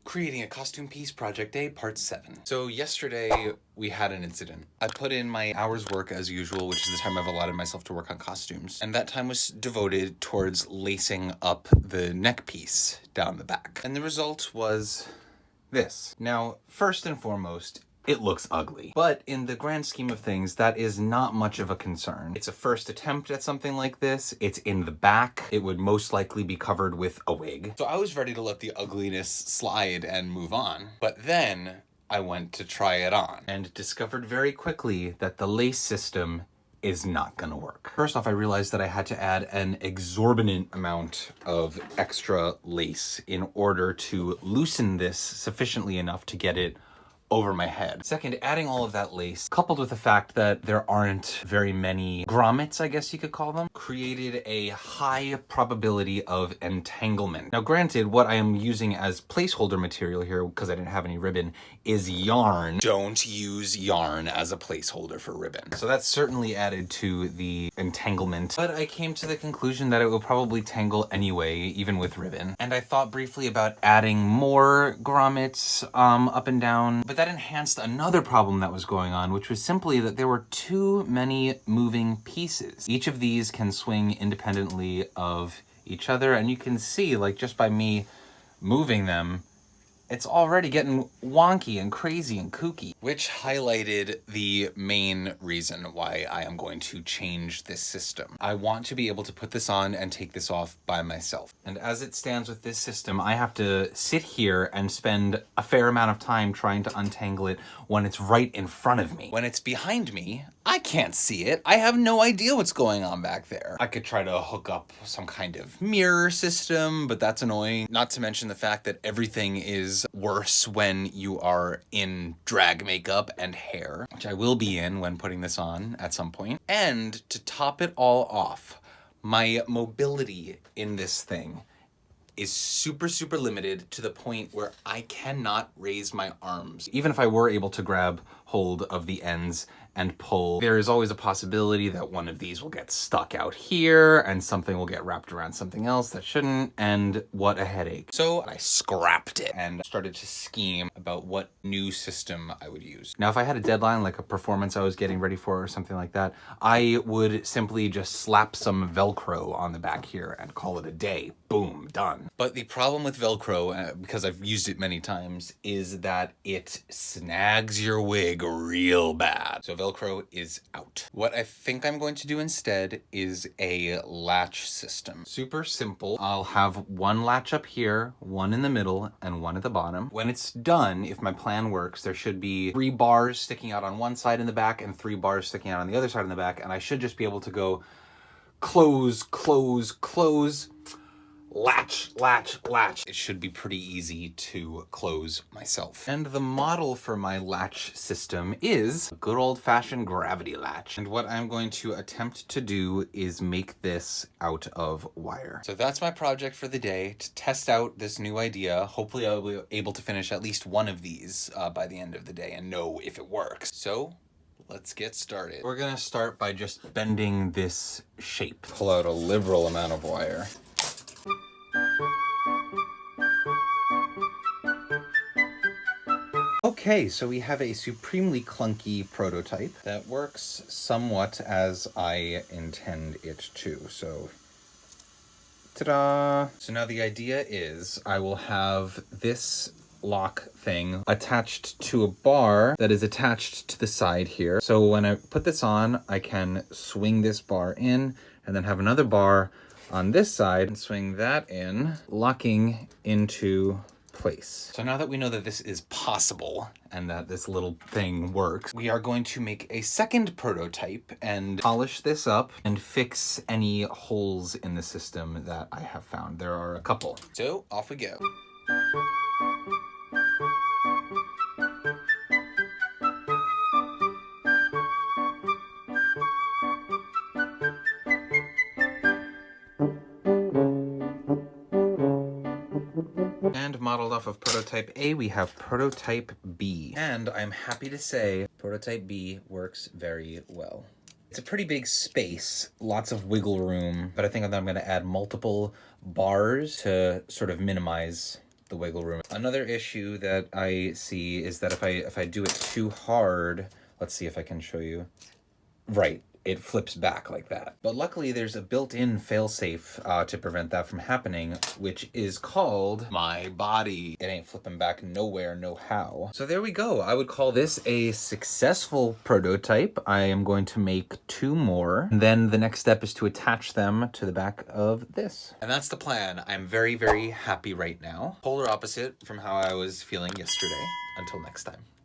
Creating a Costume Piece Project Day, Part 7. So yesterday we had an incident. I put in my hours work as usual, which is the time I've allotted myself to work on costumes. And that time was devoted towards lacing up the neck piece down the back. And the result was this. Now, first and foremost, it looks ugly. But in the grand scheme of things, that is not much of a concern. It's a first attempt at something like this. It's in the back. It would most likely be covered with a wig. So I was ready to let the ugliness slide and move on. But then I went to try it on and discovered very quickly that the lace system is not gonna work. First off, I realized that I had to add an exorbitant amount of extra lace in order to loosen this sufficiently enough to get it over my head. Second, adding all of that lace, coupled with the fact that there aren't very many grommets, I guess you could call them, created a high probability of entanglement. Now granted, what I am using as placeholder material here, because I didn't have any ribbon, is yarn. Don't use yarn as a placeholder for ribbon. So that's certainly added to the entanglement. But I came to the conclusion that it will probably tangle anyway, even with ribbon. And I thought briefly about adding more grommets up and down, but that enhanced another problem that was going on, which was simply that there were too many moving pieces. Each of these can swing independently of each other, and you can see, like, just by me moving them, it's already getting wonky and crazy and kooky. Which highlighted the main reason why I am going to change this system. I want to be able to put this on and take this off by myself. And as it stands with this system, I have to sit here and spend a fair amount of time trying to untangle it when it's right in front of me. When it's behind me, I can't see it. I have no idea what's going on back there. I could try to hook up some kind of mirror system, but that's annoying. Not to mention the fact that everything is worse when you are in drag makeup and hair, which I will be in when putting this on at some point. And to top it all off, my mobility in this thing is super limited to the point where I cannot raise my arms. Even if I were able to grab hold of the ends and pull, there is always a possibility that one of these will get stuck out here and something will get wrapped around something else that shouldn't, and what a headache. So I scrapped it and started to scheme about what new system I would use. Now, if I had a deadline, like a performance I was getting ready for or something like that, I would simply just slap some Velcro on the back here and call it a day. Boom, done. But the problem with Velcro, because I've used it many times, is that it snags your wig real bad. So Velcro is out. What I think I'm going to do instead is a latch system. Super simple. I'll have one latch up here, one in the middle, and one at the bottom. When it's done, if my plan works, there should be 3 bars sticking out on one side in the back and 3 bars sticking out on the other side in the back, and I should just be able to go close, close, close, latch, latch, latch. It should be pretty easy to close myself. And the model for my latch system is a good old-fashioned gravity latch. And what I'm going to attempt to do is make this out of wire. So that's my project for the day, to test out this new idea. Hopefully I'll be able to finish at least one of these by the end of the day and know if it works. So let's get started. We're gonna start by just bending this shape. Pull out a liberal amount of wire. Okay, so we have a supremely clunky prototype that works somewhat as I intend it to. So, ta-da! So now the idea is I will have this lock thing attached to a bar that is attached to the side here. So when I put this on, I can swing this bar in and then have another bar on this side and swing that in, locking into place. So now that we know that this is possible and that this little thing works, we are going to make a second prototype and polish this up and fix any holes in the system that I have found. There are a couple. So off we go. And modeled off of prototype A, we have prototype B. And I'm happy to say prototype B works very well. It's a pretty big space, lots of wiggle room, but I think that I'm going to add multiple bars to sort of minimize the wiggle room. Another issue that I see is that if I do it too hard, let's see if I can show you. Right, it flips back like that. But luckily there's a built-in failsafe to prevent that from happening, which is called my body. It ain't flipping back nowhere, no how. So there we go. I would call this a successful prototype. I am going to make 2 more. And then the next step is to attach them to the back of this. And that's the plan. I'm very, very happy right now. Polar opposite from how I was feeling yesterday. Until next time.